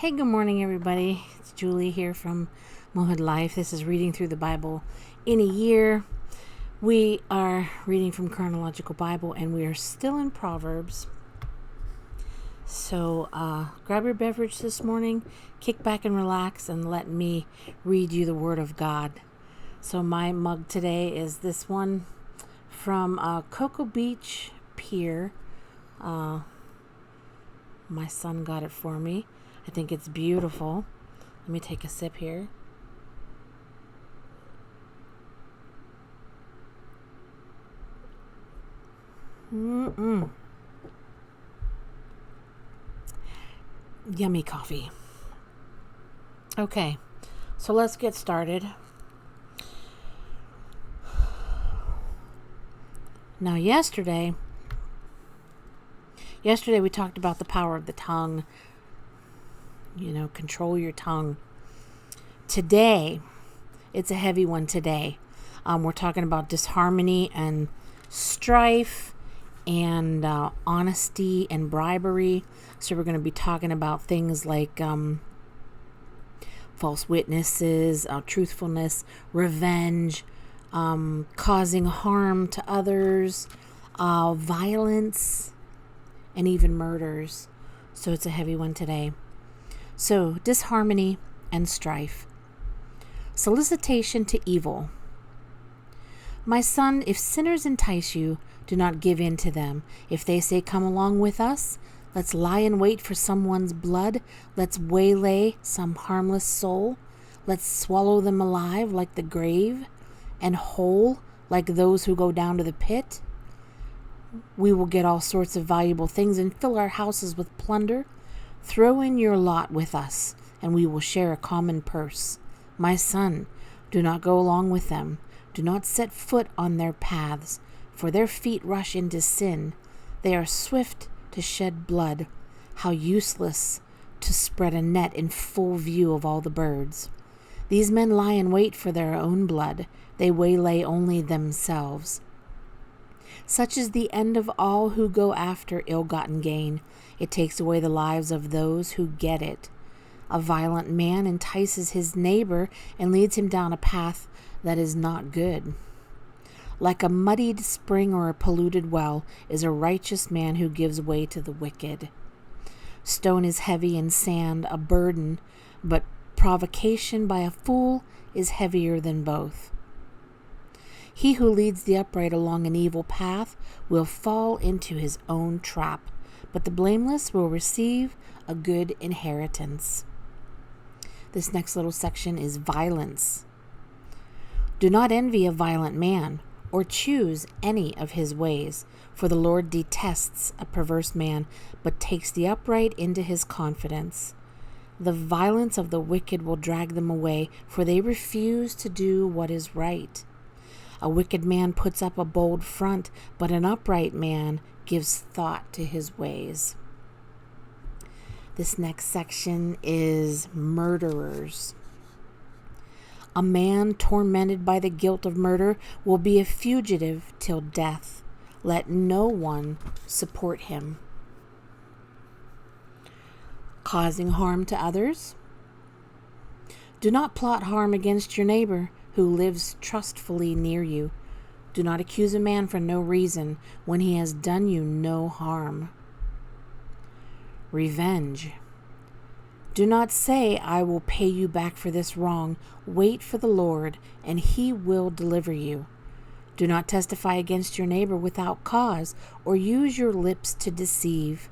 Hey, good morning, everybody. It's Julie here from Mohed Life. This is Reading Through the Bible in a Year. We are reading from Chronological Bible, and we are still in Proverbs. So grab your beverage this morning, kick back and relax, and let me read you the Word of God. So my mug today is this one from Cocoa Beach Pier. My son got it for me. I think it's beautiful. Let me take a sip here. Yummy coffee. Okay, so let's get started. Now, yesterday we talked about the power of the tongue. Control your tongue. Today, it's a heavy one today. We're talking about disharmony and strife and honesty and bribery. So we're going to be talking about things like false witnesses, truthfulness, revenge, causing harm to others, violence, and even murders. So it's a heavy one today. So, disharmony and strife. Solicitation to evil. My son, if sinners entice you, do not give in to them. If they say, come along with us, let's lie in wait for someone's blood. Let's waylay some harmless soul. Let's swallow them alive like the grave and whole like those who go down to the pit. We will get all sorts of valuable things and fill our houses with plunder. Throw in your lot with us, and we will share a common purse. My son, do not go along with them. Do not set foot on their paths, for their feet rush into sin. They are swift to shed blood. How useless to spread a net in full view of all the birds. These men lie in wait for their own blood. They waylay only themselves. Such is the end of all who go after ill-gotten gain. It takes away the lives of those who get it. A violent man entices his neighbor and leads him down a path that is not good. Like a muddied spring or a polluted well is a righteous man who gives way to the wicked. Stone is heavy and sand a burden, but provocation by a fool is heavier than both. He who leads the upright along an evil path will fall into his own trap, but the blameless will receive a good inheritance. This next little section is violence. Do not envy a violent man, or choose any of his ways, for the Lord detests a perverse man, but takes the upright into his confidence. The violence of the wicked will drag them away, for they refuse to do what is right. A wicked man puts up a bold front, but an upright man gives thought to his ways. This next section is murderers. A man tormented by the guilt of murder will be a fugitive till death. Let no one support him. Causing harm to others. Do not plot harm against your neighbor who lives trustfully near you. Do not accuse a man for no reason when he has done you no harm. Revenge. Do not say, I will pay you back for this wrong. Wait for the Lord, and he will deliver you. Do not testify against your neighbor without cause, or use your lips to deceive.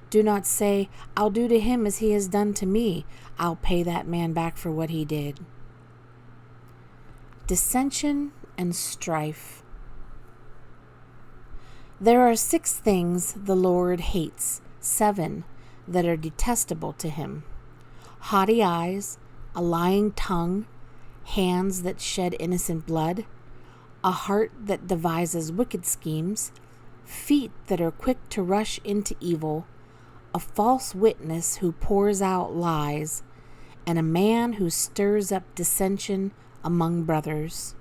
Do not say, I'll do to him as he has done to me. I'll pay that man back for what he did. Dissension and strife. There are 6 things the Lord hates, 7 that are detestable to him. Haughty eyes, a lying tongue, hands that shed innocent blood, a heart that devises wicked schemes, feet that are quick to rush into evil, a false witness who pours out lies, and a man who stirs up dissension among brothers.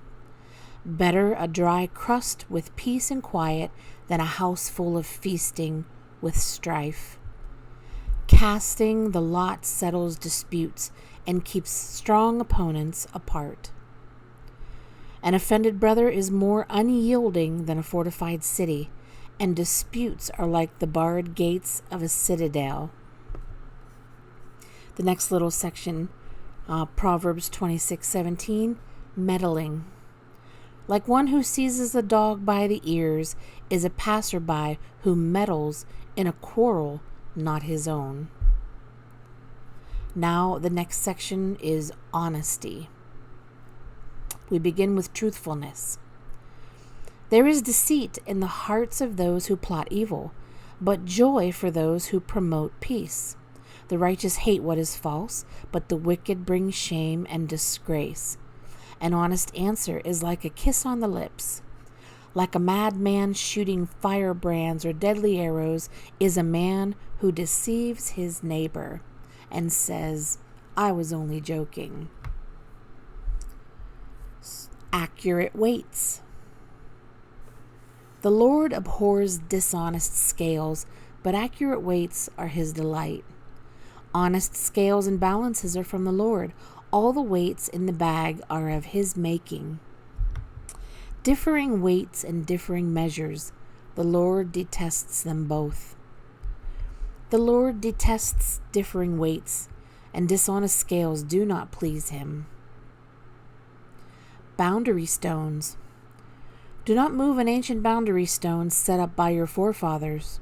Better a dry crust with peace and quiet than a house full of feasting with strife. Casting the lot settles disputes and keeps strong opponents apart. An offended brother is more unyielding than a fortified city, and disputes are like the barred gates of a citadel. The next little section, Proverbs 26:17, meddling. Like one who seizes a dog by the ears is a passerby who meddles in a quarrel not his own. Now the next section is honesty. We begin with truthfulness. There is deceit in the hearts of those who plot evil, but joy for those who promote peace. The righteous hate what is false, but the wicked bring shame and disgrace. An honest answer is like a kiss on the lips. Like a madman shooting firebrands or deadly arrows is a man who deceives his neighbor and says, "I was only joking." Accurate weights. The Lord abhors dishonest scales, but accurate weights are his delight. Honest scales and balances are from the Lord. All the weights in the bag are of his making. Differing weights and differing measures, the Lord detests them both. The Lord detests differing weights, and dishonest scales do not please him. Boundary stones. Do not move an ancient boundary stone set up by your forefathers.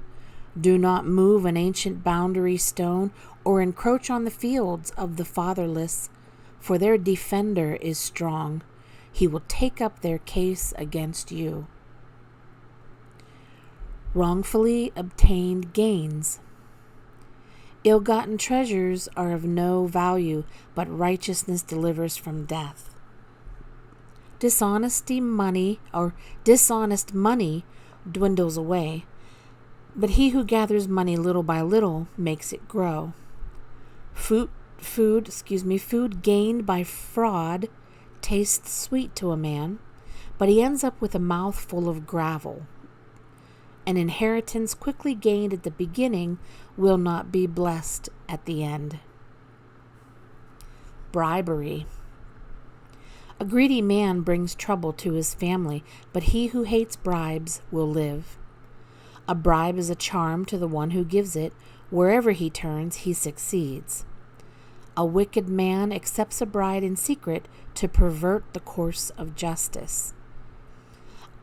Do not move an ancient boundary stone or encroach on the fields of the fatherless, for their defender is strong. He will take up their case against you. Wrongfully obtained gains. Ill-gotten treasures are of no value, but righteousness delivers from death. Dishonest money dwindles away, but he who gathers money little by little makes it grow. Food gained by fraud tastes sweet to a man, but he ends up with a mouth full of gravel. An inheritance quickly gained at the beginning will not be blessed at the end. Bribery. A greedy man brings trouble to his family, but he who hates bribes will live. A bribe is a charm to the one who gives it. Wherever he turns, he succeeds. A wicked man accepts a bribe in secret to pervert the course of justice.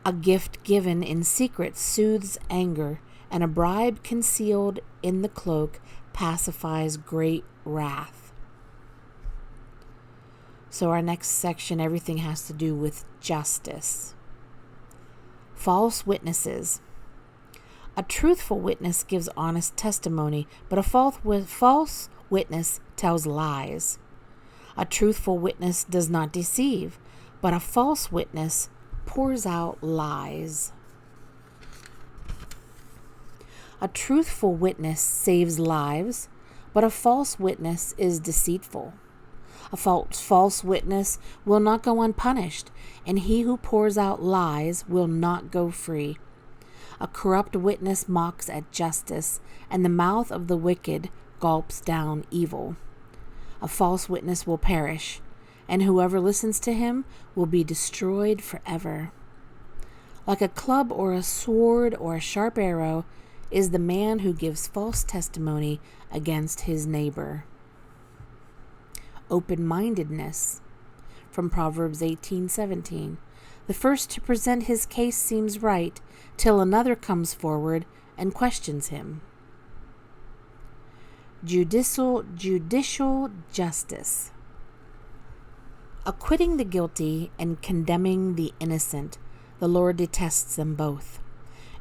A gift given in secret soothes anger, and a bribe concealed in the cloak pacifies great wrath. So our next section, everything has to do with justice. False witnesses. A truthful witness gives honest testimony, but a false witness tells lies. A truthful witness does not deceive, but a false witness pours out lies. A truthful witness saves lives, but a false witness is deceitful. A false witness will not go unpunished, and he who pours out lies will not go free. A corrupt witness mocks at justice, and the mouth of the wicked gulps down evil. A false witness will perish, and whoever listens to him will be destroyed forever. Like a club or a sword or a sharp arrow is the man who gives false testimony against his neighbor. Open-mindedness. From Proverbs 18:17. The first to present his case seems right, till another comes forward and questions him. Judicial justice. Acquitting the guilty and condemning the innocent, the Lord detests them both.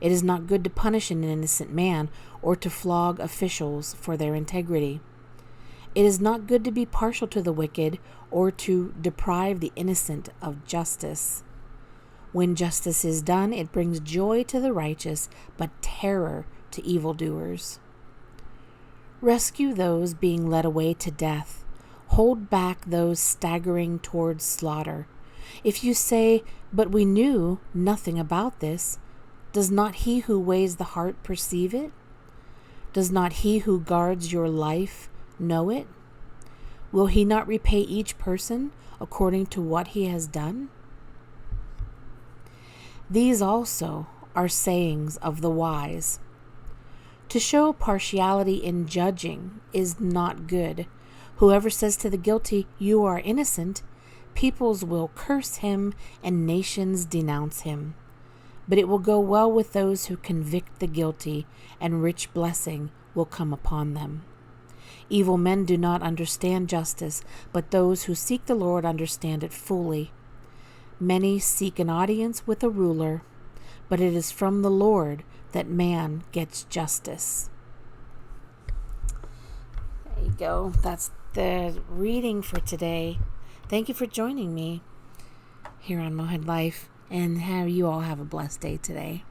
It is not good to punish an innocent man or to flog officials for their integrity. It is not good to be partial to the wicked or to deprive the innocent of justice. When justice is done, it brings joy to the righteous, but terror to evildoers. Rescue those being led away to death. Hold back those staggering towards slaughter. If you say, "But we knew nothing about this," does not he who weighs the heart perceive it? Does not he who guards your life know it? Will he not repay each person according to what he has done? These also are sayings of the wise. To show partiality in judging is not good. Whoever says to the guilty, "You are innocent," peoples will curse him and nations denounce him. But it will go well with those who convict the guilty, and rich blessing will come upon them. Evil men do not understand justice, but those who seek the Lord understand it fully. Many seek an audience with a ruler, but it is from the Lord that man gets justice. There you go. That's the reading for today. Thank you for joining me here on Mohead Life, and you all have a blessed day today.